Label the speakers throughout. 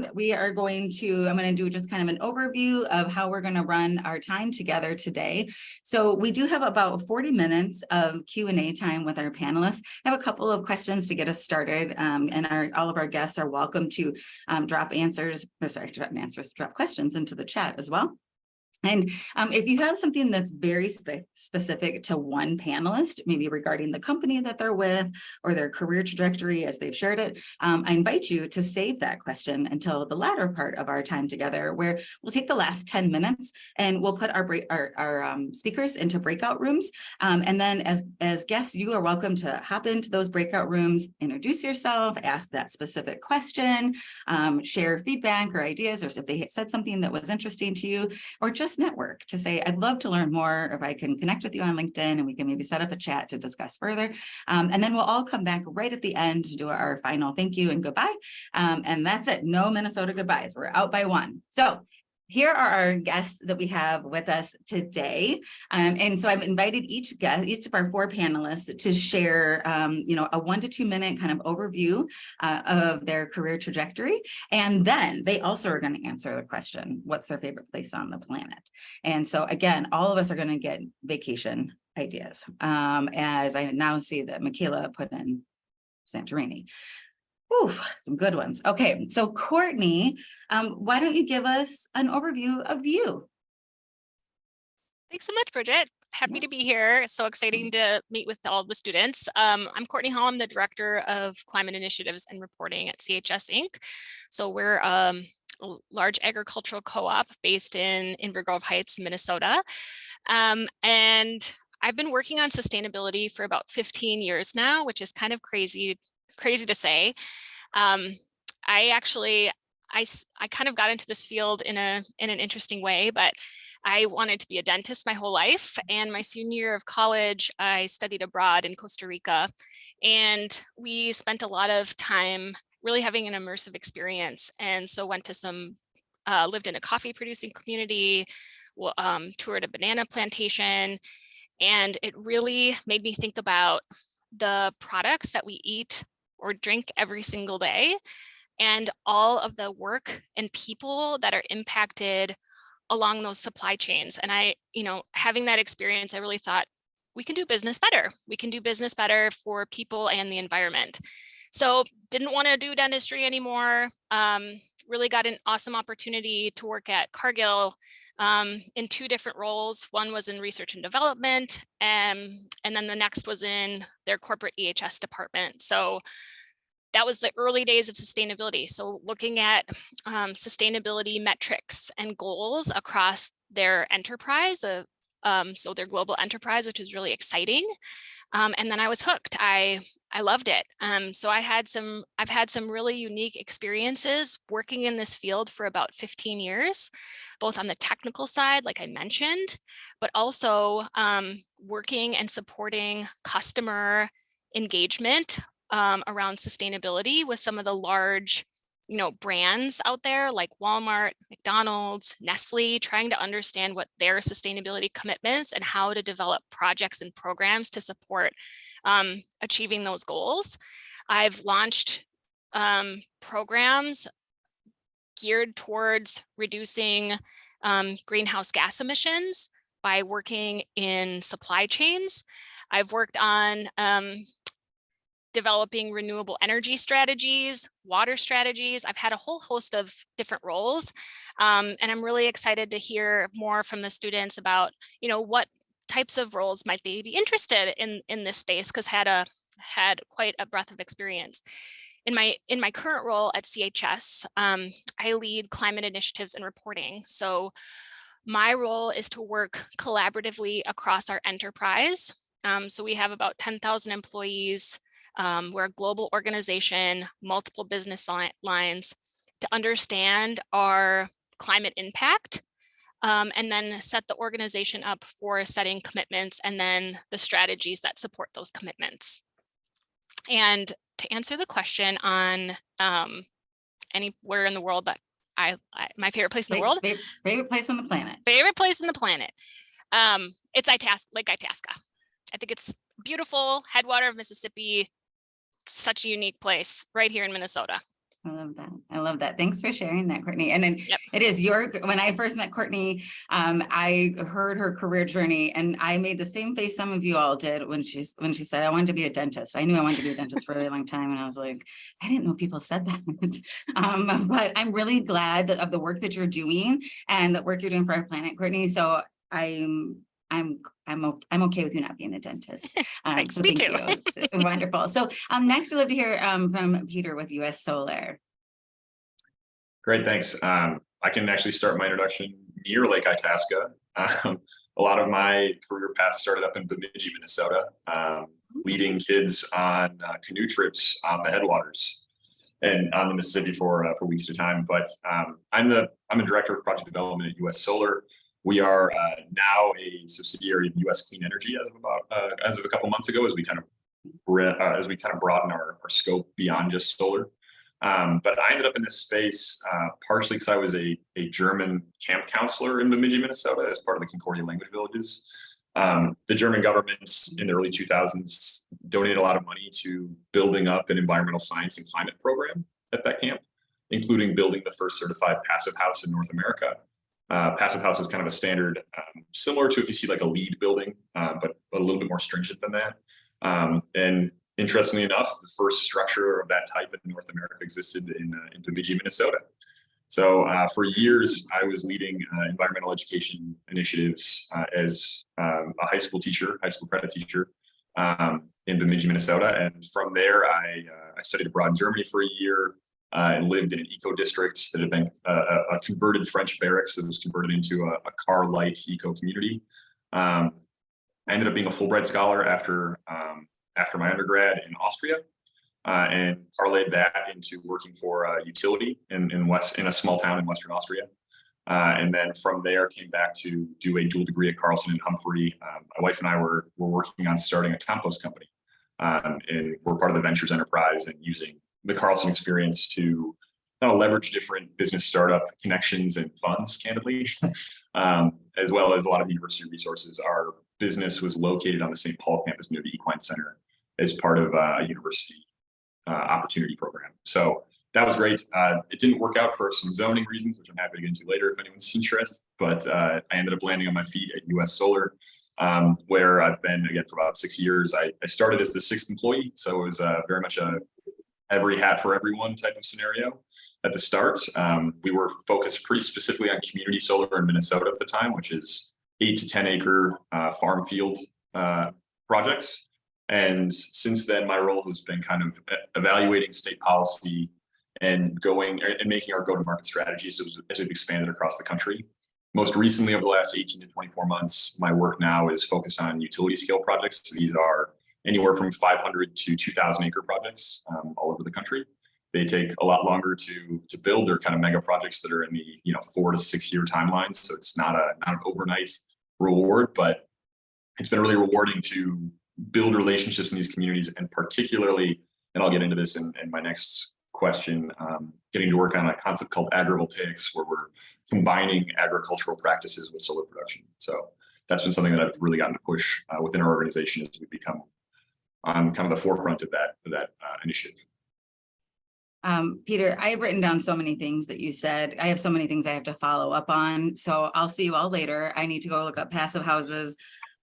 Speaker 1: I'm going to do just kind of an overview of how we're going to run our time together today. So we do have about 40 minutes of Q&A time with our panelists. I have a couple of questions to get us started, and all of our guests are welcome to drop questions into the chat as well. And if you have something that's very specific to one panelist, maybe regarding the company that they're with or their career trajectory as they've shared it, I invite you to save that question until the latter part of our time together, where we'll take the last 10 minutes and we'll put our speakers into breakout rooms. And then as guests, you are welcome to hop into those breakout rooms, introduce yourself, ask that specific question, share feedback or ideas, or if they said something that was interesting to you, or just network to say, I'd love to learn more if I can connect with you on LinkedIn and we can maybe set up a chat to discuss further. And then we'll all come back right at the end to do our final thank you and goodbye. And that's it. No Minnesota goodbyes. We're out by one. So here are our guests that we have with us today. And so I've invited each of our 4 panelists to share, a 1 to 2 minute kind of overview of their career trajectory. And then they also are going to answer the question, what's their favorite place on the planet? And so again, all of us are going to get vacation ideas, as I now see that Michaela put in Santorini. Ooh, some good ones. Okay, so Courtney, why don't you give us an overview of you?
Speaker 2: Thanks so much, Brigette. Happy to be here. So exciting to meet with all the students. I'm Courtney Hall. I'm the Director of Climate Initiatives and Reporting at CHS Inc. So we're a large agricultural co-op based in Inver Grove Heights, Minnesota. And I've been working on sustainability for about 15 years now, which is kind of crazy to say. I kind of got into this field in an interesting way, but I wanted to be a dentist my whole life. And my senior year of college, I studied abroad in Costa Rica, and we spent a lot of time really having an immersive experience. And so went to lived in a coffee producing community, toured a banana plantation, and it really made me think about the products that we eat or drink every single day, and all of the work and people that are impacted along those supply chains. And having that experience, I really thought we can do business better. We can do business better for people and the environment. So didn't want to do dentistry anymore. Really got an awesome opportunity to work at Cargill in 2 different roles. One was in research and development, and then the next was in their corporate EHS department. So that was the early days of sustainability. So looking at sustainability metrics and goals across their enterprise, so their global enterprise, which is really exciting. And then I was hooked. I loved it. So I've had some really unique experiences working in this field for about 15 years, both on the technical side, like I mentioned, but also working and supporting customer engagement around sustainability with some of the large, brands out there like Walmart, McDonald's, Nestle, trying to understand what their sustainability commitments and how to develop projects and programs to support achieving those goals. I've launched programs geared towards reducing greenhouse gas emissions by working in supply chains. I've worked on developing renewable energy strategies, water strategies. I've had a whole host of different roles. And I'm really excited to hear more from the students about, what types of roles might they be interested in this space, because had quite a breadth of experience. In my current role at CHS, I lead climate initiatives and reporting. So my role is to work collaboratively across our enterprise. So we have about 10,000 employees. We're a global organization, multiple business lines, to understand our climate impact, and then set the organization up for setting commitments and then the strategies that support those commitments. And to answer the question on anywhere in the world that my favorite place in the world.
Speaker 1: Favorite place on the planet.
Speaker 2: Favorite place on the planet. It's Lake Itasca. I think it's beautiful, headwater of Mississippi, such a unique place right here in Minnesota.
Speaker 1: I love that. I love that. Thanks for sharing that, Courtney. And then
Speaker 2: Yep.
Speaker 1: it is when I first met Courtney, I heard her career journey and I made the same face some of you all did when she said, I wanted to be a dentist. I knew I wanted to be a dentist for a really long time. And I was like, I didn't know people said that. But I'm really glad of the work that you're doing and the work you're doing for our planet, Courtney. So I'm okay with you not being a dentist.
Speaker 2: Thanks,
Speaker 1: So
Speaker 2: me
Speaker 1: thank
Speaker 2: too.
Speaker 1: you. Wonderful. So next we'd love to hear from Peter with US Solar.
Speaker 3: Great, thanks. I can actually start my introduction near Lake Itasca. A lot of my career path started up in Bemidji, Minnesota, leading kids on canoe trips on the headwaters and on the Mississippi for weeks at a time. But I'm a director of project development at US Solar. We are now a subsidiary of US Clean Energy as of a couple months ago, as we kind of broaden our scope beyond just solar. But I ended up in this space partially because I was a German camp counselor in Bemidji, Minnesota, as part of the Concordia language villages. The German government in the early 2000s donated a lot of money to building up an environmental science and climate program at that camp, including building the first certified passive house in North America. Passive house is kind of a standard, similar to if you see like a LEED building, but a little bit more stringent than that. And interestingly enough, the first structure of that type in North America existed in Bemidji, Minnesota. So for years, I was leading environmental education initiatives as a high school credit teacher in Bemidji, Minnesota. And from there, I studied abroad in Germany for a year and lived in an eco district that had been a converted French barracks that was converted into a car light eco community. I ended up being a Fulbright scholar after my undergrad in Austria, and parlayed that into working for a utility in a small town in Western Austria. And then from there came back to do a dual degree at Carlson and Humphrey. My wife and I were working on starting a compost company, and we're part of the ventures enterprise and using the Carlson experience to leverage different business startup connections and funds, candidly, as well as a lot of university resources. Our business was located on the St. Paul campus near the Equine Center as part of a university opportunity program. So that was great. It didn't work out for some zoning reasons, which I'm happy to get into later if anyone's interested. But I ended up landing on my feet at US Solar, where I've been, again, for about 6 years. I started as the 6th employee, so it was very much a every hat for everyone type of scenario at the start. We were focused pretty specifically on community solar in Minnesota at the time, which is 8 to 10 acre farm field projects. And since then, my role has been kind of evaluating state policy and going and making our go-to-market strategies as we've expanded across the country. Most recently, over the last 18 to 24 months, my work now is focused on utility scale projects. So these are anywhere from 500 to 2,000 acre projects all over the country. They take a lot longer to build. They're kind of mega projects that are in the 4 to 6 year timeline. So it's not an overnight reward, but it's been really rewarding to build relationships in these communities, and particularly, and I'll get into this in my next question, getting to work on a concept called agrivoltaics, where we're combining agricultural practices with solar production. So that's been something that I've really gotten to push within our organization as we become on kind of the forefront of that initiative.
Speaker 1: Peter, I've written down so many things that you said. I have so many things I have to follow up on. So I'll see you all later. I need to go look up passive houses,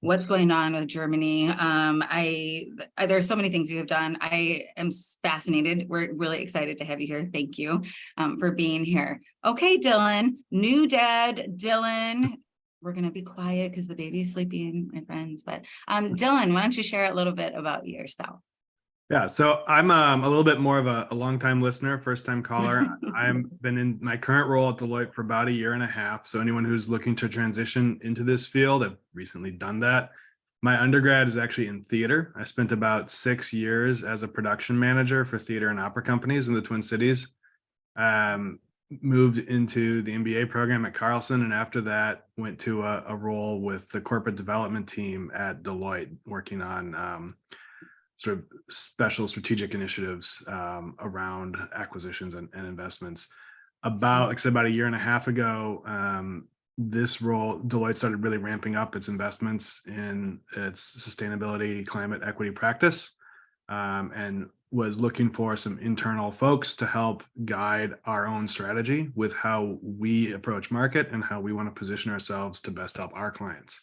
Speaker 1: what's going on with Germany. There's so many things you have done. I am fascinated. We're really excited to have you here. Thank you for being here. Okay, Dylan, new dad, Dylan. We're going to be quiet because the baby's sleeping, my friends. But Dylan, why don't you share a little bit about yourself?
Speaker 4: Yeah, so I'm a little bit more of a longtime listener, first-time caller. I've been in my current role at Deloitte for about 1.5 years. So anyone who's looking to transition into this field, I've recently done that. My undergrad is actually in theater. I spent about 6 years as a production manager for theater and opera companies in the Twin Cities. Moved into the MBA program at Carlson, and after that went to a role with the corporate development team at Deloitte, working on sort of special strategic initiatives around acquisitions and investments. About 1.5 years ago, this role, Deloitte started really ramping up its investments in its sustainability, climate equity practice. And was looking for some internal folks to help guide our own strategy with how we approach market and how we want to position ourselves to best help our clients.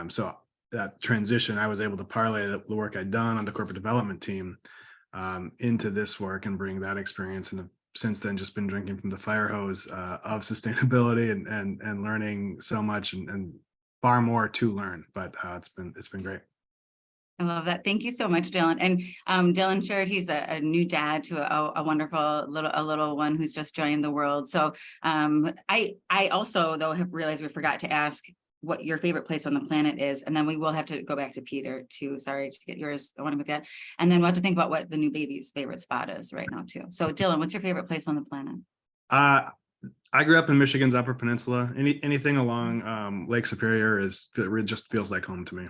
Speaker 4: So that transition, I was able to parlay the work I'd done on the corporate development team into this work and bring that experience. And since then, just been drinking from the fire hose of sustainability and learning so much and far more to learn. But it's been great.
Speaker 1: I love that. Thank you so much, Dylan. And Dylan shared he's a new dad to a wonderful little one who's just joined the world. So I also, though, have realized we forgot to ask what your favorite place on the planet is. And then we will have to go back to Peter too. Sorry to get yours. I want to forget. And then we'll have to think about what the new baby's favorite spot is right now too. So Dylan, what's your favorite place on the planet?
Speaker 4: I grew up in Michigan's Upper Peninsula. Anything along Lake Superior it just feels like home to me.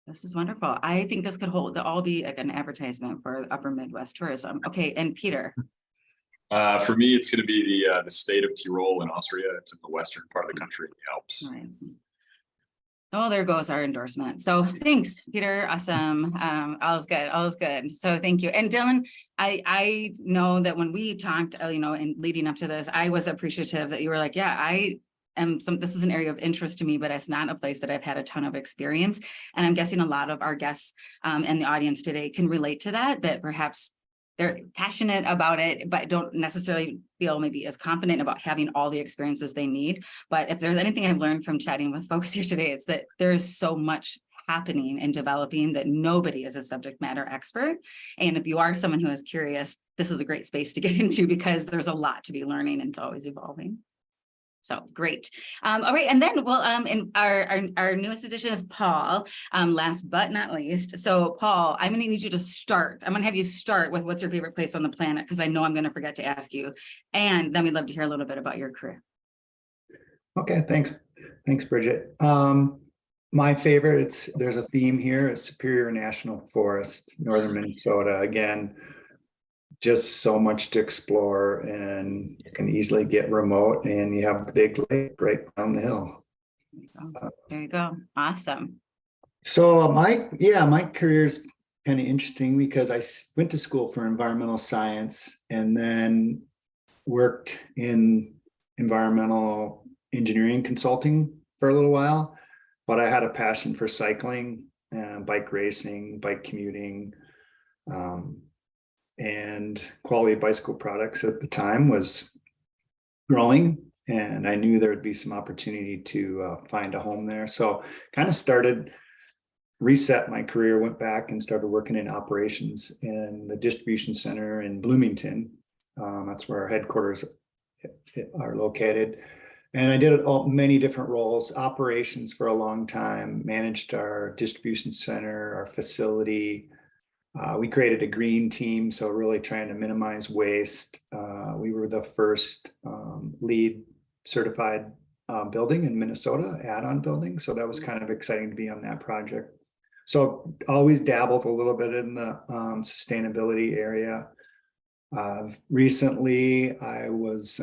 Speaker 1: This is wonderful. I think this could all be like an advertisement for upper Midwest tourism. Okay, and Peter.
Speaker 3: For me, it's going to be the state of Tyrol in Austria. It's in the western part of the country, in the Alps.
Speaker 1: Right. Oh, there goes our endorsement. So thanks, Peter. Awesome. All is good. All is good. So thank you. And Dylan, I know that when we talked, in leading up to this, I was appreciative that you were like, yeah, this is an area of interest to me, but it's not a place that I've had a ton of experience. And I'm guessing a lot of our guests and the audience today can relate to that perhaps they're passionate about it, but don't necessarily feel maybe as confident about having all the experiences they need. But if there's anything I've learned from chatting with folks here today, it's that there's so much happening and developing that nobody is a subject matter expert. And if you are someone who is curious, this is a great space to get into because there's a lot to be learning and it's always evolving. So great. All right. And then and our newest addition is Paul, last but not least. So Paul, I'm going to need you to start. I'm going to have you start with what's your favorite place on the planet, because I know I'm going to forget to ask you. And then we'd love to hear a little bit about your career.
Speaker 5: Okay. Thanks. Thanks, Bridget. My favorite, there's a theme here, is Superior National Forest, northern Minnesota. Again, just so much to explore, and you can easily get remote, and you have a big lake right down the hill.
Speaker 1: There you go. Awesome.
Speaker 5: So my career is kind of interesting because I went to school for environmental science and then worked in environmental engineering consulting for a little while, but I had a passion for cycling, bike racing, bike commuting, and Quality Bicycle Products at the time was growing, and I knew there would be some opportunity to find a home there. So kind of reset my career, went back and started working in operations in the distribution center in Bloomington. That's where our headquarters are located. And I did many different roles, operations for a long time, managed our distribution center, our facility. We created a green team, so really trying to minimize waste. We were the first LEED certified building in Minnesota, add-on building. So that was kind of exciting to be on that project. So always dabbled a little bit in the sustainability area. Recently, I was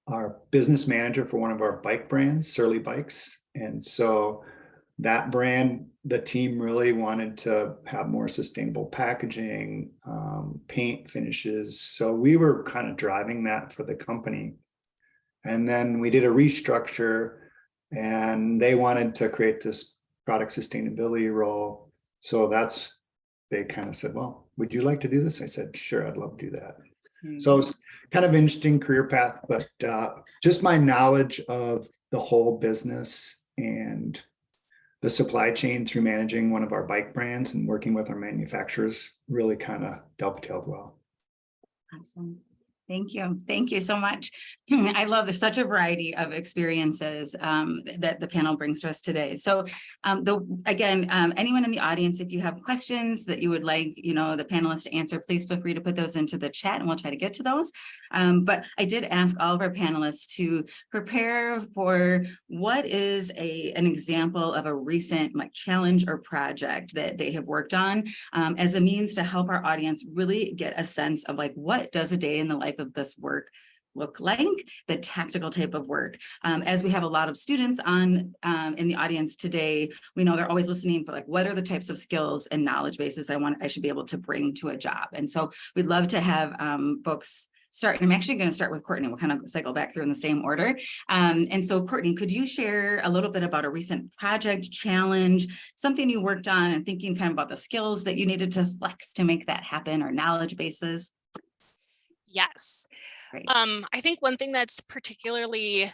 Speaker 5: our business manager for one of our bike brands, Surly Bikes. And so that brand, the team really wanted to have more sustainable packaging, paint finishes. So we were kind of driving that for the company. And then we did a restructure, and they wanted to create this product sustainability role. So they kind of said, well, would you like to do this? I said, sure, I'd love to do that. Mm-hmm. So it's kind of interesting career path, but just my knowledge of the whole business and the supply chain through managing one of our bike brands and working with our manufacturers really kind of dovetailed well.
Speaker 1: Awesome. Thank you. Thank you so much. I love there's such a variety of experiences that the panel brings to us today. So anyone in the audience, if you have questions that you would like, the panelists to answer, please feel free to put those into the chat and we'll try to get to those. But I did ask all of our panelists to prepare for what is an example of a recent challenge or project that they have worked on as a means to help our audience really get a sense of what does a day in the life of this work look like, the tactical type of work. As we have a lot of students on in the audience today, we know they're always listening for like, what are the types of skills and knowledge bases I should be able to bring to a job. And so we'd love to have folks start. And I'm actually going to start with Courtney. We'll kind of cycle back through in the same order. And so Courtney, could you share a little bit about a recent project, challenge, something you worked on, and thinking kind of about the skills that you needed to flex to make that happen, or knowledge bases?
Speaker 2: Yes.
Speaker 1: Great.
Speaker 2: I think one thing that's particularly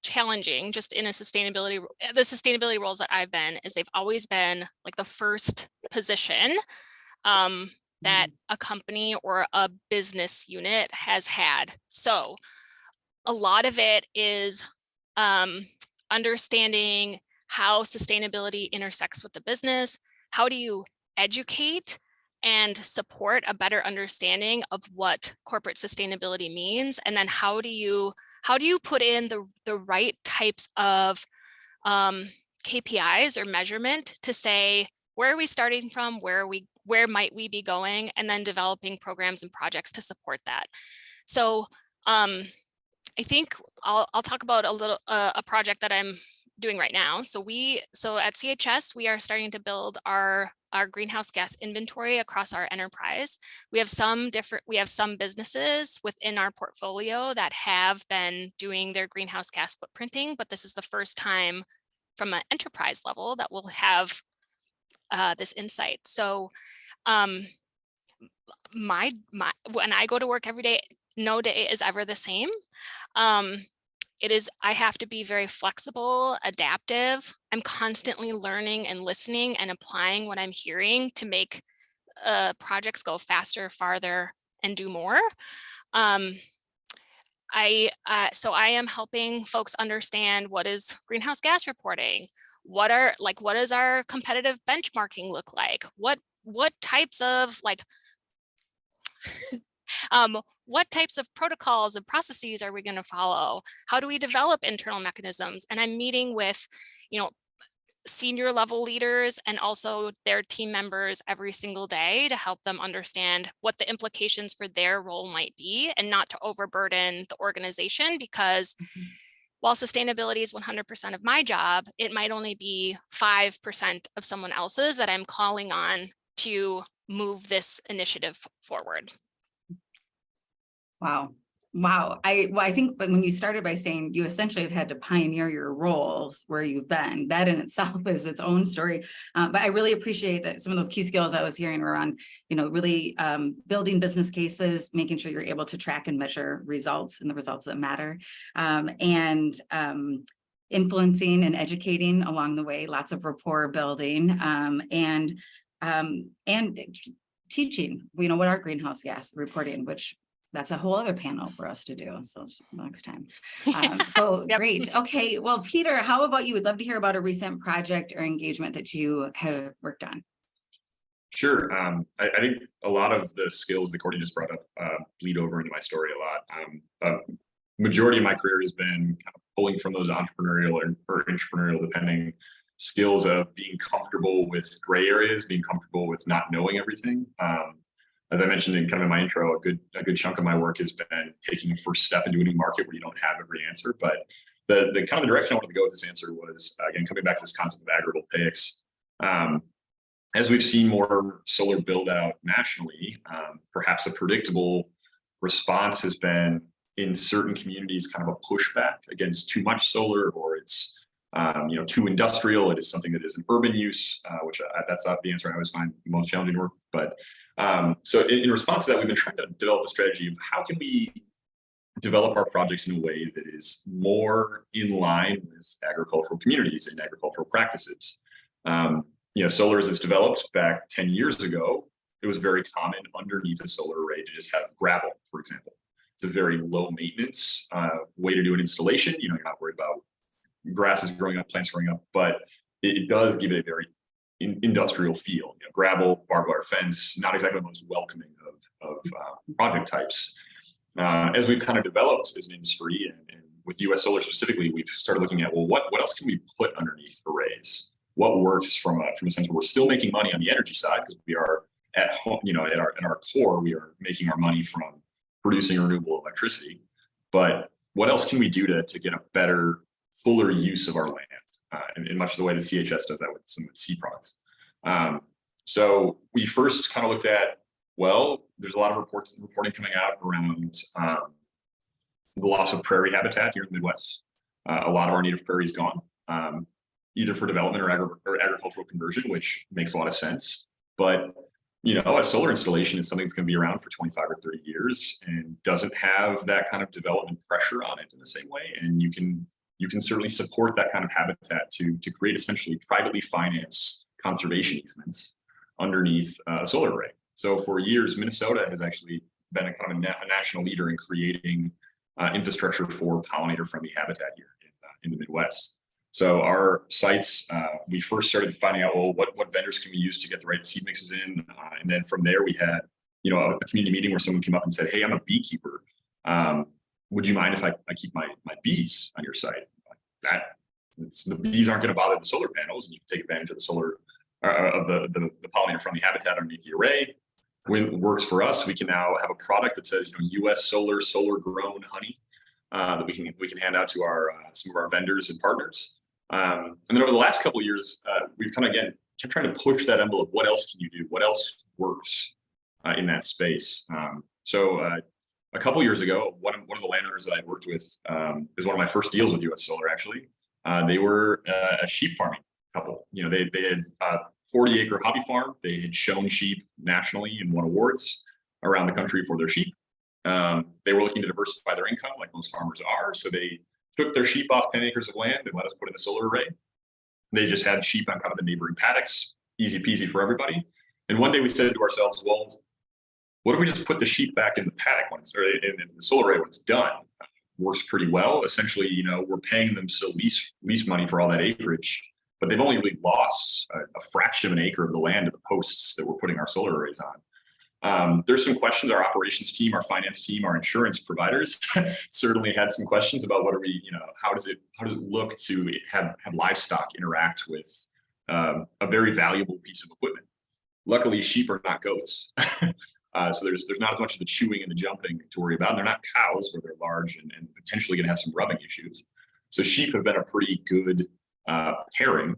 Speaker 2: challenging just in the sustainability roles that I've been is they've always been like the first position that a company or a business unit has had. So a lot of it is understanding how sustainability intersects with the business. How do you educate and support a better understanding of what corporate sustainability means? And then how do you put in the right types of KPIs or measurement to say, where are we starting from? Where might we be going? And then developing programs and projects to support that. So I think I'll talk about a project that I'm doing right now. So at CHS, we are starting to build our greenhouse gas inventory across our enterprise. We have some businesses within our portfolio that have been doing their greenhouse gas footprinting, but this is the first time from an enterprise level that we'll have this insight. So when I go to work every day, no day is ever the same. I have to be very flexible, adaptive. I'm constantly learning and listening and applying what I'm hearing to make projects go faster, farther, and do more. So I am helping folks understand what is greenhouse gas reporting. What does our competitive benchmarking look like? What types of what types of protocols and processes are we going to follow? How do we develop internal mechanisms? And I'm meeting with, senior level leaders and also their team members every single day to help them understand what the implications for their role might be, and not to overburden the organization, because while sustainability is 100% of my job, it might only be 5% of someone else's that I'm calling on to move this initiative forward.
Speaker 1: Wow. I think, but when you started by saying you essentially have had to pioneer your roles where you've been, that in itself is its own story. But I really appreciate that some of those key skills I was hearing around, really building business cases, making sure you're able to track and measure results and the results that matter, and influencing and educating along the way, lots of rapport building, and teaching, what are greenhouse gas reporting, which that's a whole other panel for us to do. So next time. So
Speaker 2: Yep.
Speaker 1: Great. Okay. Well, Peter, how about you? Would love to hear about a recent project or engagement that you have worked on.
Speaker 3: Sure. I think a lot of the skills that Courtney just brought up bleed over into my story a lot. Majority of my career has been kind of pulling from those entrepreneurial or entrepreneurial depending skills of being comfortable with gray areas, being comfortable with not knowing everything. As I mentioned in kind of in my intro, a good chunk of my work has been taking a first step into a new market where you don't have every answer. But the kind of the direction I wanted to go with this answer was, again, coming back to this concept of agrivoltaics. As we've seen more solar build out nationally, perhaps a predictable response has been in certain communities kind of a pushback against too much solar, or it's too industrial. It is something that is an urban use, which that's not the answer I always find most challenging to work with. But so in response to that, we've been trying to develop a strategy of how can we develop our projects in a way that is more in line with agricultural communities and agricultural practices. Solar as it's developed back 10 years ago, it was very common underneath a solar array to just have gravel, for example. It's a very low maintenance way to do an installation. You're not worried about grasses growing up, plants growing up, but it does give it a very industrial feel. Gravel, barbed wire fence, not exactly the most welcoming of project types. As we've kind of developed as an industry, and with US Solar specifically, we've started looking at, well, what else can we put underneath arrays? What works from a sense where we're still making money on the energy side, because we are at home, at our core, we are making our money from producing renewable electricity. but what else can we do to get a better, fuller use of our land? In much of the way the CHS does that with some of its seed products. So we first kind of looked at, well, there's a lot of reporting coming out around the loss of prairie habitat here in the Midwest. A lot of our native prairie is gone, either for development or agricultural conversion, which makes a lot of sense. But a solar installation is something that's going to be around for 25 or 30 years and doesn't have that kind of development pressure on it in the same way. And you can certainly support that kind of habitat to create essentially privately financed conservation easements underneath a solar array. So for years, Minnesota has actually been a kind of a national leader in creating infrastructure for pollinator-friendly habitat here in the Midwest. So our sites, we first started finding out, well, what vendors can we use to get the right seed mixes in, and then from there we had, a community meeting where someone came up and said, "Hey, I'm a beekeeper. Would you mind if I keep my bees on your site?" The bees aren't going to bother the solar panels, and you can take advantage of the solar of the pollinator-friendly habitat underneath the array. When it works for us, we can now have a product that says, U.S. solar grown honey that we can hand out to some of our vendors and partners. And then over the last couple of years, we've kind of again kept trying to push that envelope. What else can you do? What else works in that space? So a couple years ago, one of the landowners that I worked with is one of my first deals with U.S. Solar. Actually, they were a sheep farming couple. They had a 40-acre hobby farm. They had shown sheep nationally and won awards around the country for their sheep. They were looking to diversify their income, like most farmers are. So they took their sheep off 10 acres of land and let us put in a solar array. They just had sheep on kind of the neighboring paddocks, easy peasy for everybody. And one day we said to ourselves, well, what if we just put the sheep back in the paddock in the solar array when it's done? Works pretty well. Essentially, we're paying them still lease money for all that acreage, but they've only really lost a fraction of an acre of the land of the posts that we're putting our solar arrays on. There's some questions. Our operations team, our finance team, our insurance providers certainly had some questions about what are we, how does it look to have livestock interact with a very valuable piece of equipment. Luckily, sheep are not goats. So there's not as much of the chewing and the jumping to worry about. And they're not cows where they're large and potentially going to have some rubbing issues. So sheep have been a pretty good pairing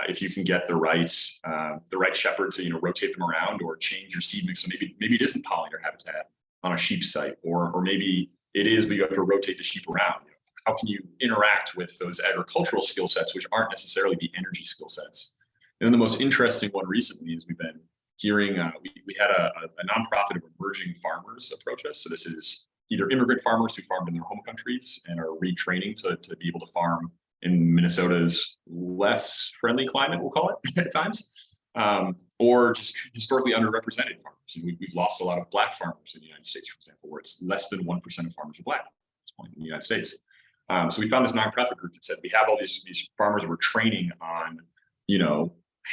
Speaker 3: if you can get the right shepherd to rotate them around or change your seed mix. So maybe it isn't pollinator habitat on a sheep site, or maybe it is, but you have to rotate the sheep around. How can you interact with those agricultural skill sets, which aren't necessarily the energy skill sets? And then the most interesting one recently is we've been hearing, we had a nonprofit of emerging farmers approach us. So this is either immigrant farmers who farmed in their home countries and are retraining to be able to farm in Minnesota's less friendly climate, we'll call it at times, or just historically underrepresented farmers. And we've lost a lot of Black farmers in the United States, for example, where it's less than 1% of farmers are Black at this point in the United States. So we found this nonprofit group that said, we have all these farmers we're training on,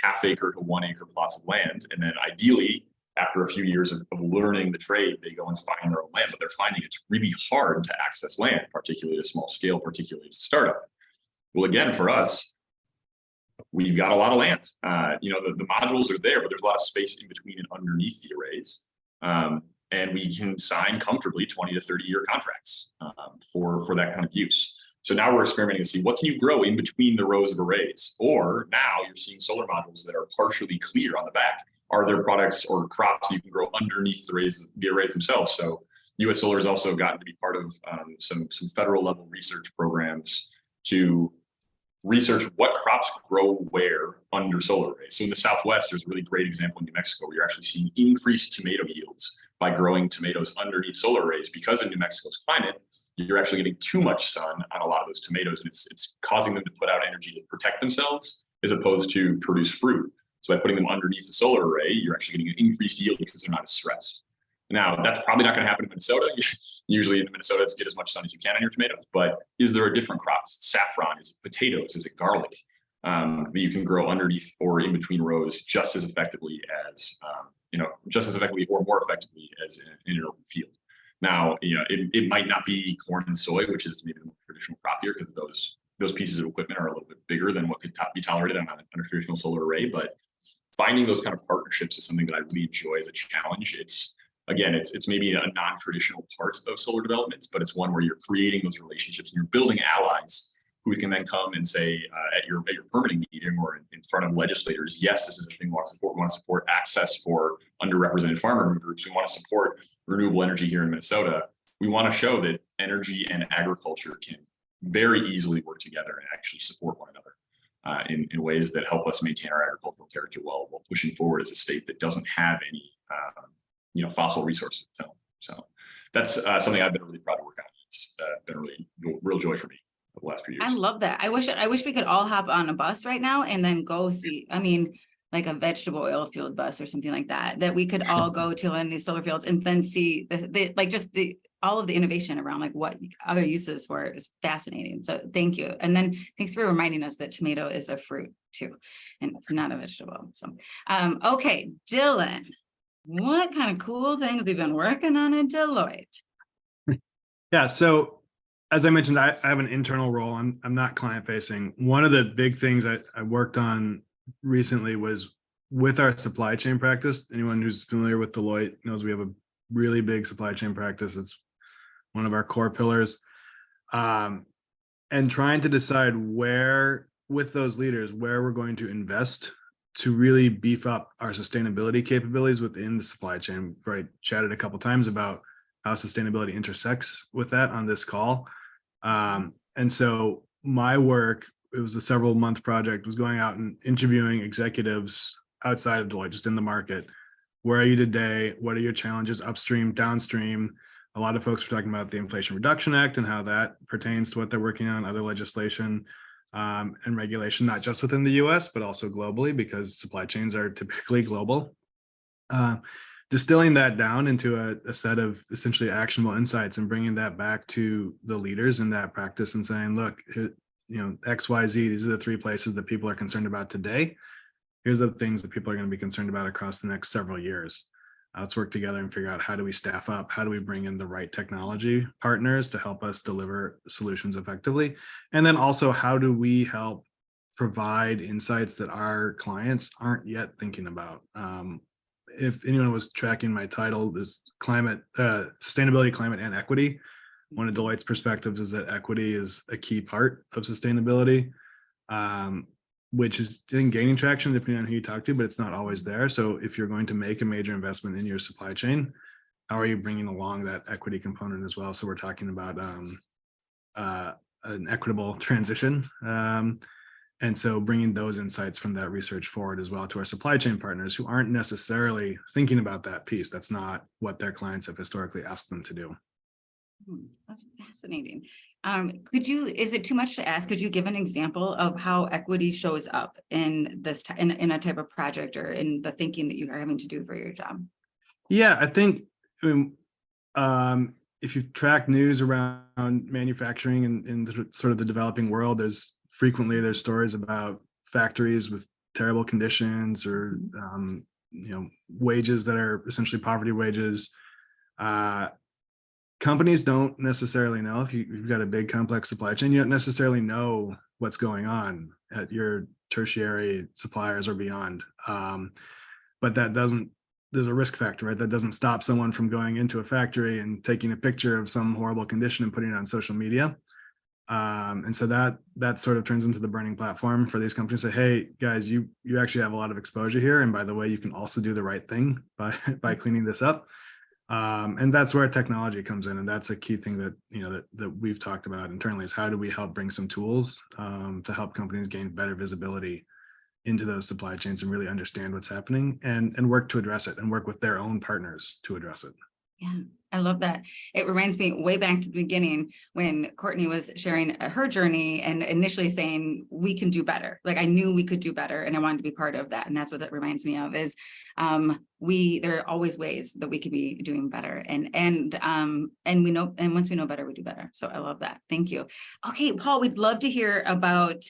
Speaker 3: half-acre to 1 acre plots of land. And then ideally, after a few years of learning the trade, they go and find their own land, but they're finding it's really hard to access land, particularly at a small scale, particularly as a startup. Well, again, for us, we've got a lot of land. The modules are there, but there's a lot of space in between and underneath the arrays. And we can sign comfortably 20 to 30-year contracts for that kind of use. So now we're experimenting to see what can you grow in between the rows of arrays. Or now you're seeing solar modules that are partially clear on the back. Are there products or crops you can grow underneath the arrays themselves? So U.S. Solar has also gotten to be part of some federal level research programs to research what crops grow where under solar arrays. So in the Southwest, there's a really great example in New Mexico where you're actually seeing increased tomato yields by growing tomatoes underneath solar arrays, because in New Mexico's climate, you're actually getting too much sun on a lot of those tomatoes, and it's causing them to put out energy to protect themselves as opposed to produce fruit. So by putting them underneath the solar array, you're actually getting an increased yield because they're not as stressed. Now, that's probably not going to happen in Minnesota. Usually in Minnesota, it's get as much sun as you can on your tomatoes. But is there a different crop? Is it saffron? Is it potatoes? Is it garlic? That you can grow underneath or in between rows just as effectively as, or more effectively as in an open field. Now, it might not be corn and soy, which is maybe the more traditional crop here, because those pieces of equipment are a little bit bigger than what could be tolerated on a traditional solar array. But finding those kind of partnerships is something that I really enjoy as a challenge. again, it's maybe a non-traditional part of solar developments, but it's one where you're creating those relationships and you're building allies who can then come and say at your permitting meeting or in front of legislators, yes, this is a thing we want to support. We want to support access for underrepresented farmer groups. We want to support renewable energy here in Minnesota. We want to show that energy and agriculture can very easily work together and actually support one another in ways that help us maintain our agricultural character while pushing forward as a state that doesn't have any fossil resources. So that's something I've been really proud to work on. It's been a really real joy for me the last few years.
Speaker 1: I love that. I wish we could all hop on a bus right now and then go see, like a vegetable oil field bus or something like that we could all go to in these solar fields and then see all of the innovation around like what other uses for it is fascinating. So thank you. And then thanks for reminding us that tomato is a fruit too, and it's not a vegetable. So, okay, Dylan, what kind of cool things have you been working on at Deloitte?
Speaker 4: Yeah, so as I mentioned, I have an internal role. I'm not client facing. One of the big things I worked on recently was with our supply chain practice. Anyone who's familiar with Deloitte knows we have a really big supply chain practice. It's one of our core pillars. And trying to decide where, with those leaders, where we're going to invest to really beef up our sustainability capabilities within the supply chain. I chatted a couple times about how sustainability intersects with that on this call. And so my work, it was a several month project, was going out and interviewing executives outside of Deloitte, just in the market. Where are you today? What are your challenges upstream, downstream? A lot of folks were talking about the Inflation Reduction Act and how that pertains to what they're working on, other legislation and regulation, not just within the US, but also globally, because supply chains are typically global. Distilling that down into a set of essentially actionable insights and bringing that back to the leaders in that practice and saying, look, X, Y, Z, these are the 3 places that people are concerned about today. Here's the things that people are going to be concerned about across the next several years. Let's work together and figure out how do we staff up? How do we bring in the right technology partners to help us deliver solutions effectively? And then also, how do we help provide insights that our clients aren't yet thinking about? If anyone was tracking my title, there's sustainability, climate, and equity. One of Deloitte's perspectives is that equity is a key part of sustainability, which is gaining traction depending on who you talk to, but it's not always there. So if you're going to make a major investment in your supply chain, how are you bringing along that equity component as well? So we're talking about an equitable transition. And so bringing those insights from that research forward as well to our supply chain partners who aren't necessarily thinking about that piece. That's not what their clients have historically asked them to do.
Speaker 1: That's fascinating. Is it too much to ask? Could you give an example of how equity shows up in this in a type of project or in the thinking that you are having to do for your job?
Speaker 4: Yeah, I think if you've tracked news around manufacturing in sort of the developing world, there's stories about factories with terrible conditions or wages that are essentially poverty wages. Companies don't necessarily know. If you've got a big complex supply chain, you don't necessarily know what's going on at your tertiary suppliers or beyond. But there's a risk factor, right? That doesn't stop someone from going into a factory and taking a picture of some horrible condition and putting it on social media. And so that sort of turns into the burning platform for these companies to say, hey guys, you actually have a lot of exposure here. And by the way, you can also do the right thing by cleaning this up. And that's where technology comes in. And that's a key thing that, that we've talked about internally is how do we help bring some tools to help companies gain better visibility into those supply chains and really understand what's happening and work to address it and work with their own partners to address it.
Speaker 1: Yeah, I love that. It reminds me way back to the beginning when Courtney was sharing her journey and initially saying, we can do better. Like I knew we could do better and I wanted to be part of that. And that's what that reminds me of is there are always ways that we could be doing better. And we know, and once we know better, we do better. So I love that. Thank you. Okay, Paul, we'd love to hear about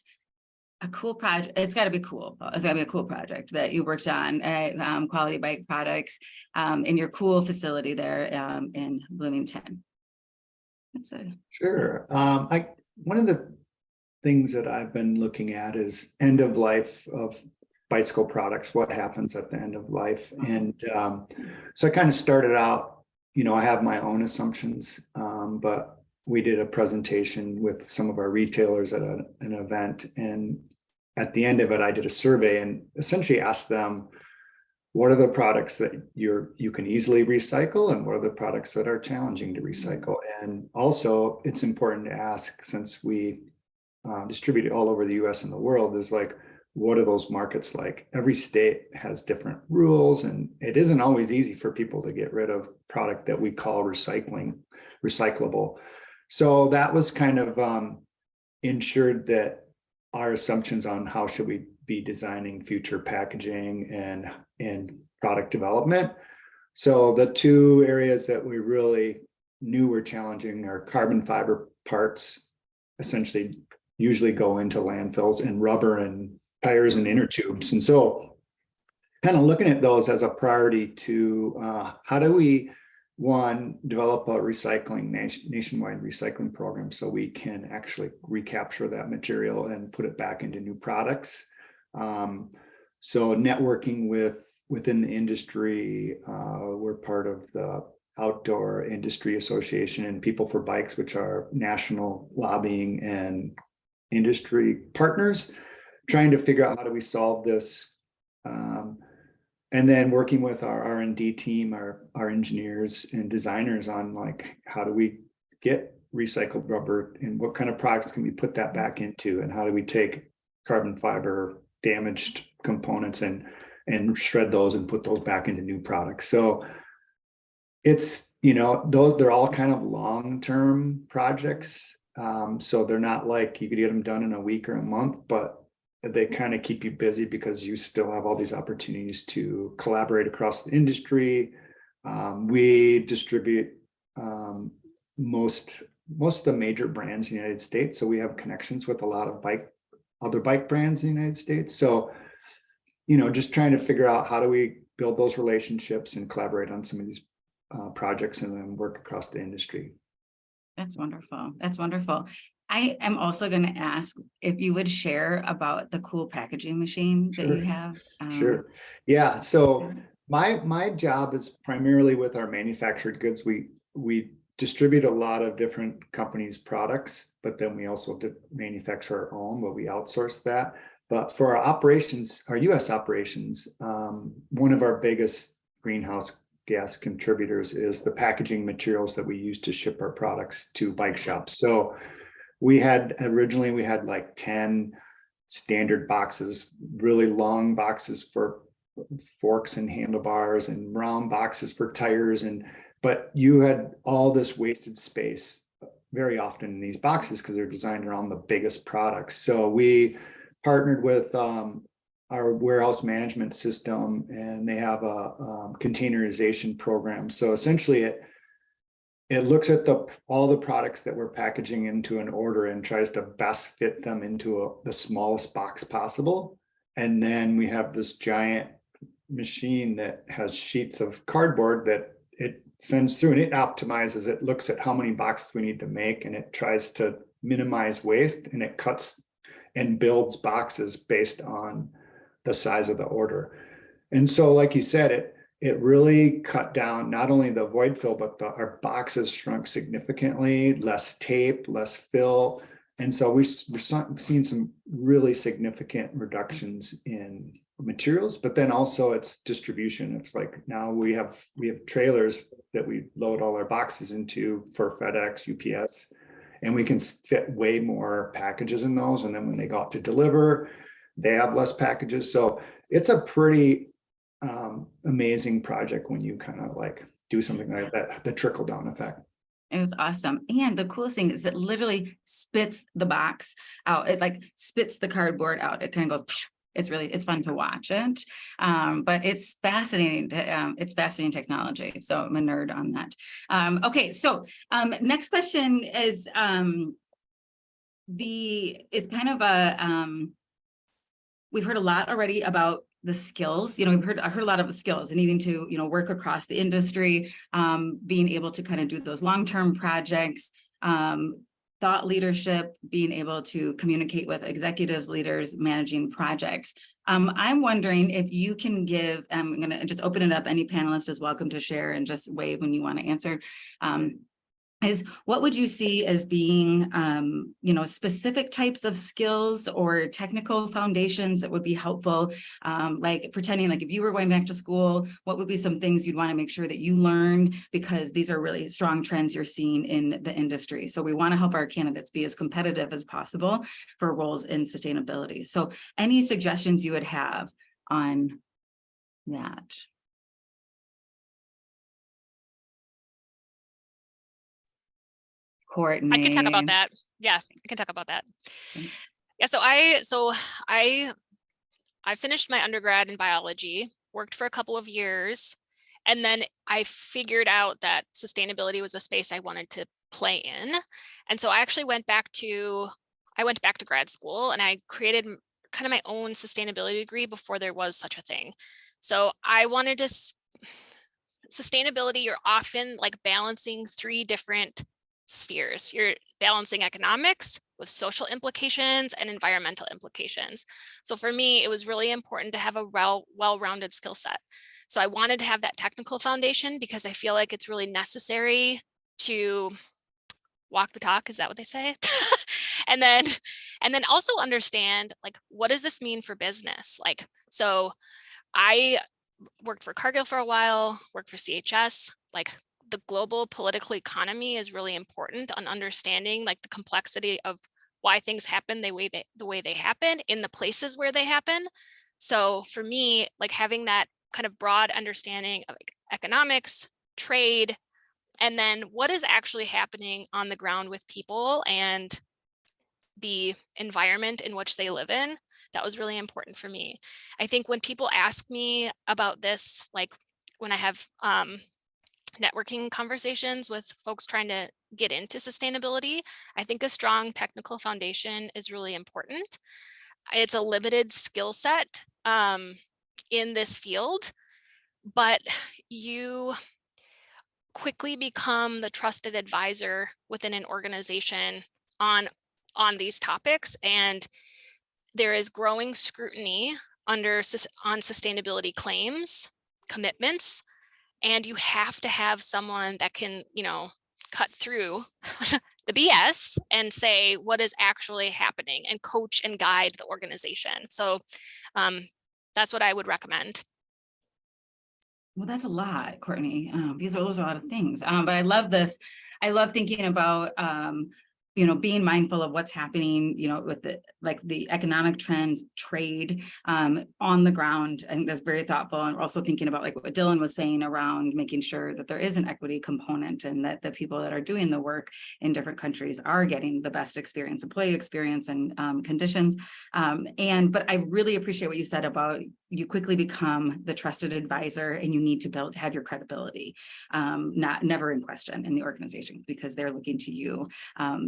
Speaker 1: a cool project. It's got to be cool. It's got to be a cool project that you worked on at Quality Bike Products in your cool facility there in Bloomington.
Speaker 5: Sure. One of the things that I've been looking at is end of life of bicycle products, what happens at the end of life. And so I kind of started out, I have my own assumptions, but we did a presentation with some of our retailers at an event. And at the end of it, I did a survey and essentially asked them, what are the products that you can easily recycle, and what are the products that are challenging to recycle? And also, it's important to ask, since we distribute it all over the US and the world, is like, what are those markets like? Every state has different rules, and it isn't always easy for people to get rid of product that we call recyclable. So that was kind of ensured that our assumptions on how should we be designing future packaging and product development. So the two areas that we really knew were challenging are carbon fiber parts, essentially usually go into landfills, and rubber and tires and inner tubes. And so kind of looking at those as a priority to how do we, one, develop a nationwide recycling program so we can actually recapture that material and put it back into new products. So networking within the industry, we're part of the Outdoor Industry Association and People for Bikes, which are national lobbying and industry partners, trying to figure out how do we solve this. And then working with our R&D team, our engineers and designers on like, how do we get recycled rubber and what kind of products can we put that back into, and how do we take carbon fiber damaged components and shred those and put those back into new products. So it's, those, they're all kind of long-term projects. So they're not like you could get them done in a week or a month, but they kind of keep you busy because you still have all these opportunities to collaborate across the industry. We distribute most of the major brands in the United States. So we have connections with a lot of other bike brands in the United States. So, just trying to figure out how do we build those relationships and collaborate on some of these projects and then work across the industry.
Speaker 1: That's wonderful. That's wonderful. I am also going to ask if you would share about the cool packaging machine that you have.
Speaker 5: Sure. Yeah. So my job is primarily with our manufactured goods. We distribute a lot of different companies' products, but then we also manufacture our own, but we outsource that. But for our operations, our US operations, one of our biggest greenhouse gas contributors is the packaging materials that we use to ship our products to bike shops. So originally we had like 10 standard boxes, really long boxes for forks and handlebars, and round boxes for tires. But you had all this wasted space very often in these boxes because they're designed around the biggest products. So we partnered with our warehouse management system, and they have a containerization program. So essentially it looks at all the products that we're packaging into an order and tries to best fit them into the smallest box possible. And then we have this giant machine that has sheets of cardboard that it sends through, and it optimizes, it looks at how many boxes we need to make, and it tries to minimize waste, and it cuts and builds boxes based on the size of the order. And so, like you said, it really cut down not only the void fill, but our boxes shrunk significantly, less tape, less fill. And so we're seeing some really significant reductions in materials, but then also it's distribution. It's like now we have trailers that we load all our boxes into for FedEx, UPS, and we can fit way more packages in those. And then when they go out to deliver, they have less packages. So it's a pretty amazing project when you kind of like do something like that, the trickle down effect.
Speaker 1: It was awesome. And the coolest thing is it literally spits the box out. It like spits the cardboard out. It kind of goes, it's fun to watch it. But it's fascinating. It's fascinating technology. So I'm a nerd on that. Okay. So next question is kind of we've heard a lot already about the skills. I heard a lot of the skills and needing to, work across the industry, being able to kind of do those long-term projects. thought leadership, being able to communicate with executives, leaders, managing projects. I'm wondering if you can give, I'm going to just open it up. Any panelist is welcome to share and just wave when you want to answer. Is what would you see as being, specific types of skills or technical foundations that would be helpful? Like pretending like if you were going back to school, what would be some things you'd want to make sure that you learned, because these are really strong trends you're seeing in the industry. So we want to help our candidates be as competitive as possible for roles in sustainability. So any suggestions you would have on that? Courtney.
Speaker 2: I can talk about that. Yeah, I can talk about that.
Speaker 1: Thanks.
Speaker 2: Yeah, so I finished my undergrad in biology, worked for a couple of years, and then I figured out that sustainability was a space I wanted to play in. And so I actually went back to grad school, and I created kind of my own sustainability degree before there was such a thing. So I wanted to sustainability, you're often like balancing three different spheres. You're balancing economics with social implications and environmental implications. So for me, it was really important to have a well-rounded skill set. So I wanted to have that technical foundation because I feel like it's really necessary to walk the talk. Is that what they say? and then also understand, like, what does this mean for business? Like, so I worked for Cargill for a while, worked for CHS, like the global political economy is really important on understanding like the complexity of why things happen the way they happen in the places where they happen. So for me, like having that kind of broad understanding of like economics, trade, and then what is actually happening on the ground with people and the environment in which they live in, that was really important for me. I think when people ask me about this, like when I have networking conversations with folks trying to get into sustainability, I think a strong technical foundation is really important. It's a limited skill set in this field, but you quickly become the trusted advisor within an organization on these topics, and there is growing scrutiny on sustainability claims, commitments, and you have to have someone that can, cut through the BS and say what is actually happening and coach and guide the organization. So that's what I would recommend.
Speaker 1: Well, that's a lot, Courtney. Those are a lot of things. But I love this. I love thinking about, being mindful of what's happening, with the economic trends, trade on the ground. I think that's very thoughtful. And also thinking about like what Dylan was saying around making sure that there is an equity component and that the people that are doing the work in different countries are getting the best experience, employee experience and conditions. But I really appreciate what you said about you quickly become the trusted advisor and you need to have your credibility, never in question in the organization because they're looking to you.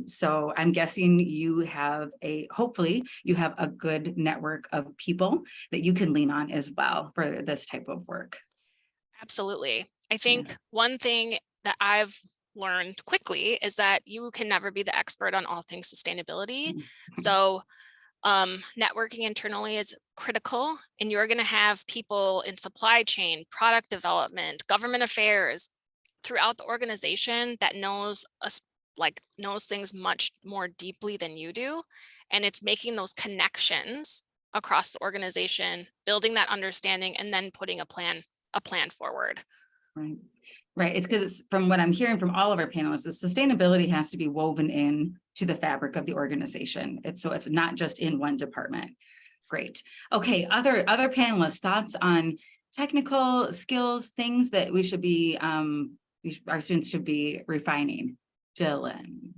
Speaker 1: So I'm guessing hopefully you have a good network of people that you can lean on as well for this type of work.
Speaker 2: Absolutely. I think one thing that I've learned quickly is that you can never be the expert on all things sustainability. So networking internally is critical, and you're going to have people in supply chain, product development, government affairs throughout the organization that knows things much more deeply than you do. And it's making those connections across the organization, building that understanding, and then putting a plan forward.
Speaker 1: Right. It's because from what I'm hearing from all of our panelists, the sustainability has to be woven in to the fabric of the organization. It's not just in one department. Great. Okay. Other panelists, thoughts on technical skills, things that we should be, our students should be refining. Dylan.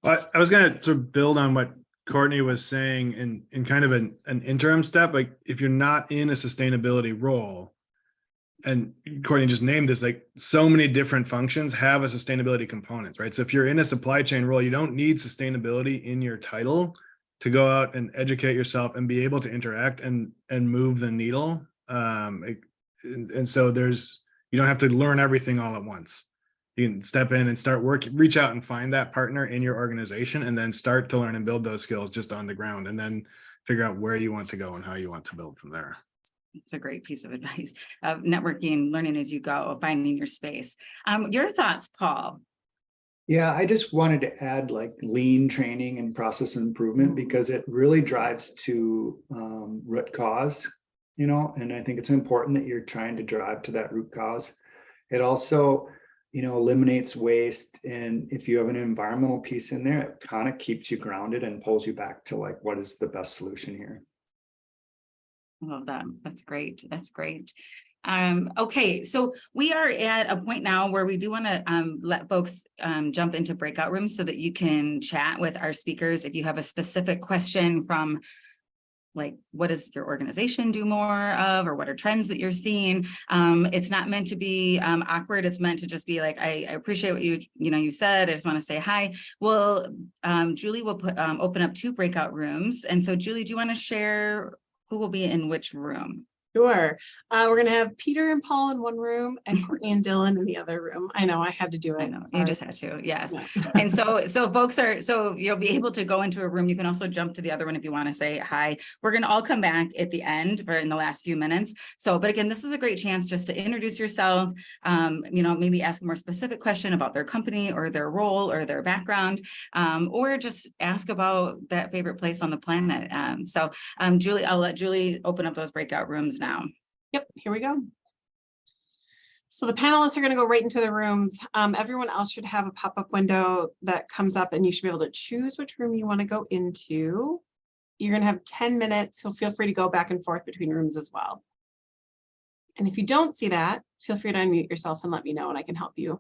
Speaker 4: Well, I was going to sort of build on what Courtney was saying in kind of an interim step. Like if you're not in a sustainability role, and Courtney just named this, like so many different functions have a sustainability component, right? So if you're in a supply chain role, you don't need sustainability in your title to go out and educate yourself and be able to interact and move the needle. And so you don't have to learn everything all at once. You can step in and start reach out and find that partner in your organization, and then start to learn and build those skills just on the ground, and then figure out where you want to go and how you want to build from there.
Speaker 1: It's a great piece of advice of networking, learning as you go, finding your space. Your thoughts, Paul?
Speaker 5: Yeah, I just wanted to add like lean training and process improvement, because it really drives to root cause, and I think it's important that you're trying to drive to that root cause. It also, eliminates waste. And if you have an environmental piece in there, it kind of keeps you grounded and pulls you back to like, what is the best solution here?
Speaker 1: I love that. That's great. That's great. Okay, so we are at a point now where we do want to let folks jump into breakout rooms so that you can chat with our speakers. If you have a specific question from like, what does your organization do more of, or what are trends that you're seeing? It's not meant to be awkward. It's meant to just be like, I appreciate what you said. I just want to say hi. Well, Julie will open up 2 breakout rooms. And so Julie, do you want to share who will be in which room?
Speaker 6: Sure. We're going to have Peter and Paul in one room and Courtney and Dylan in the other room. I know I had to do it.
Speaker 1: I know,
Speaker 6: Sorry.
Speaker 1: you just had to, yes.
Speaker 6: Yeah.
Speaker 1: And so folks so you'll be able to go into a room. You can also jump to the other one if you want to say hi. We're going to all come back at the end in the last few minutes. So, but again, this is a great chance just to introduce yourself, maybe ask a more specific question about their company or their role or their background, or just ask about that favorite place on the planet. Julie, I'll let Julie open up those breakout rooms now.
Speaker 6: Yep, here we go. So the panelists are going to go right into the rooms. Everyone else should have a pop-up window that comes up, and you should be able to choose which room you want to go into. You're going to have 10 minutes, so feel free to go back and forth between rooms as well. And if you don't see that, feel free to unmute yourself and let me know, and I can help you.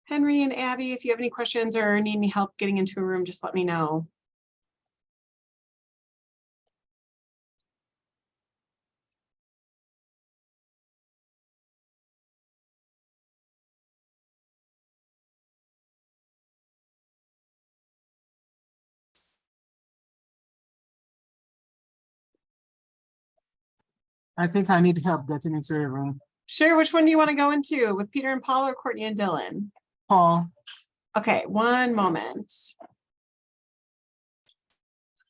Speaker 6: Henry and Abby, if you have any questions or need any help getting into a room, just let me know.
Speaker 7: I think I need help getting into a room.
Speaker 6: Sure, which one do you want to go into, with Peter and Paul or Courtney and Dylan?
Speaker 7: Paul.
Speaker 6: Okay, one moment.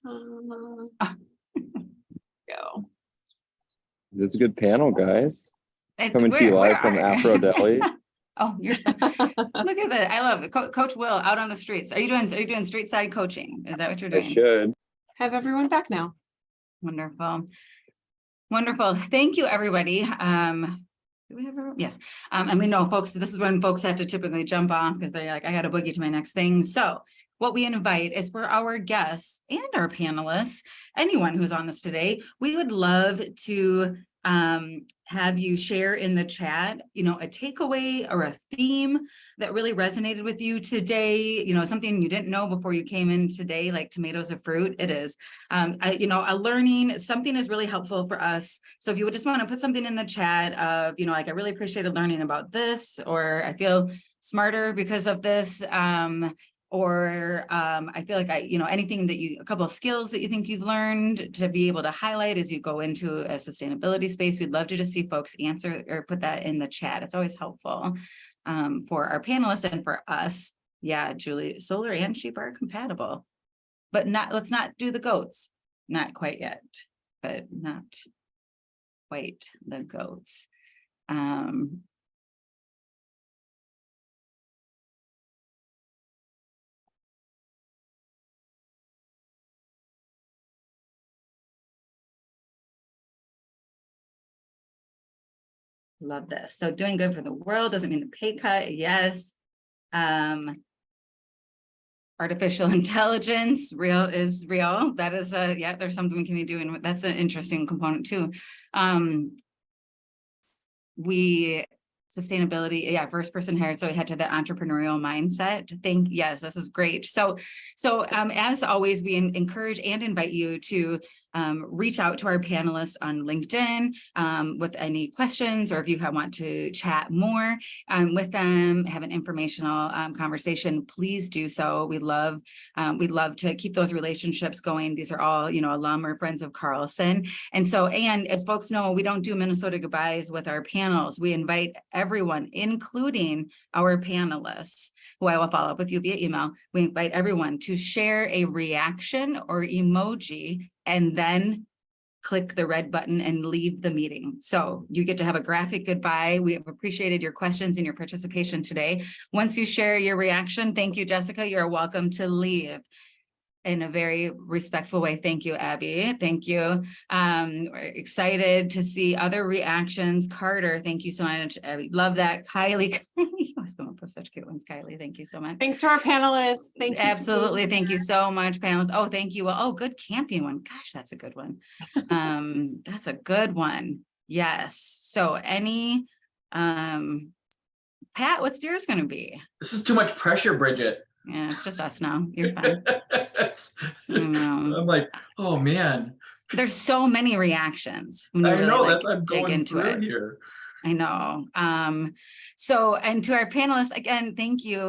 Speaker 6: Go.
Speaker 8: This is a good panel, guys.
Speaker 1: It's
Speaker 8: Coming to you
Speaker 1: where
Speaker 8: live from
Speaker 1: are-
Speaker 8: Afro Deli.
Speaker 1: Oh, look at that. I love it. Coach Will out on the streets. Are you doing street side coaching? Is that what you're
Speaker 8: I
Speaker 1: doing?
Speaker 8: should.
Speaker 6: Have everyone back now.
Speaker 1: Wonderful. Wonderful. Thank you, everybody. Do we have a, yes. And we know folks, this is when folks have to typically jump off because they're like, I got to boogie to my next thing. So what we invite is for our guests and our panelists, anyone who's on this today, we would love to have you share in the chat, a takeaway or a theme that really resonated with you today, something you didn't know before you came in today, like tomatoes are fruit. It is, a learning, something is really helpful for us. So if you would just want to put something in the chat of, like, I really appreciated learning about this, or I feel smarter because of this, or I feel like anything that a couple of skills that you think you've learned to be able to highlight as you go into a sustainability space. We'd love to just see folks answer or put that in the chat. It's always helpful for our panelists and for us. Yeah, Julie, solar and sheep are compatible, but let's not do the goats. Not quite yet, but not quite the goats. Love this. So doing good for the world doesn't mean a pay cut. Yes. Artificial intelligence is real. That is there's something we can be doing. That's an interesting component too. Sustainability, first person hired. So we had to the entrepreneurial mindset. Yes, this is great. So as always, we encourage and invite you to reach out to our panelists on LinkedIn with any questions, or if you want to chat more with them, have an informational conversation, please do so. We'd love to keep those relationships going. These are all, alum or friends of Carlson. And so, and as folks know, we don't do Minnesota goodbyes with our panels. We invite everyone, including our panelists, who I will follow up with you via email. We invite everyone to share a reaction or emoji and then click the red button and leave the meeting. So you get to have a graphic goodbye. We have appreciated your questions and your participation today. Once you share your reaction, thank you, Jessica. You're welcome to leave in a very respectful way. Thank you, Abby. Thank you. We're excited to see other reactions. Carter, thank you so much. Abby, love that. Kylie, I was going to put such cute ones. Kylie, thank you so much.
Speaker 6: Thanks to our panelists. Thank you.
Speaker 1: Absolutely. Thank you so much, panelists. Oh, thank you. Oh, good camping one. Gosh, that's a good one. That's a good one. Yes. So any, Pat, what's yours going to be?
Speaker 9: This is too much pressure, Bridget.
Speaker 1: Yeah, it's just us now. You're fine.
Speaker 9: I'm like, oh man.
Speaker 1: There's so many reactions when you
Speaker 9: I
Speaker 1: really
Speaker 9: know,
Speaker 1: like
Speaker 9: that's what I'm
Speaker 1: dig
Speaker 9: going
Speaker 1: into
Speaker 9: through
Speaker 1: it.
Speaker 9: here.
Speaker 1: I know. So, and to our panelists, again, thank you.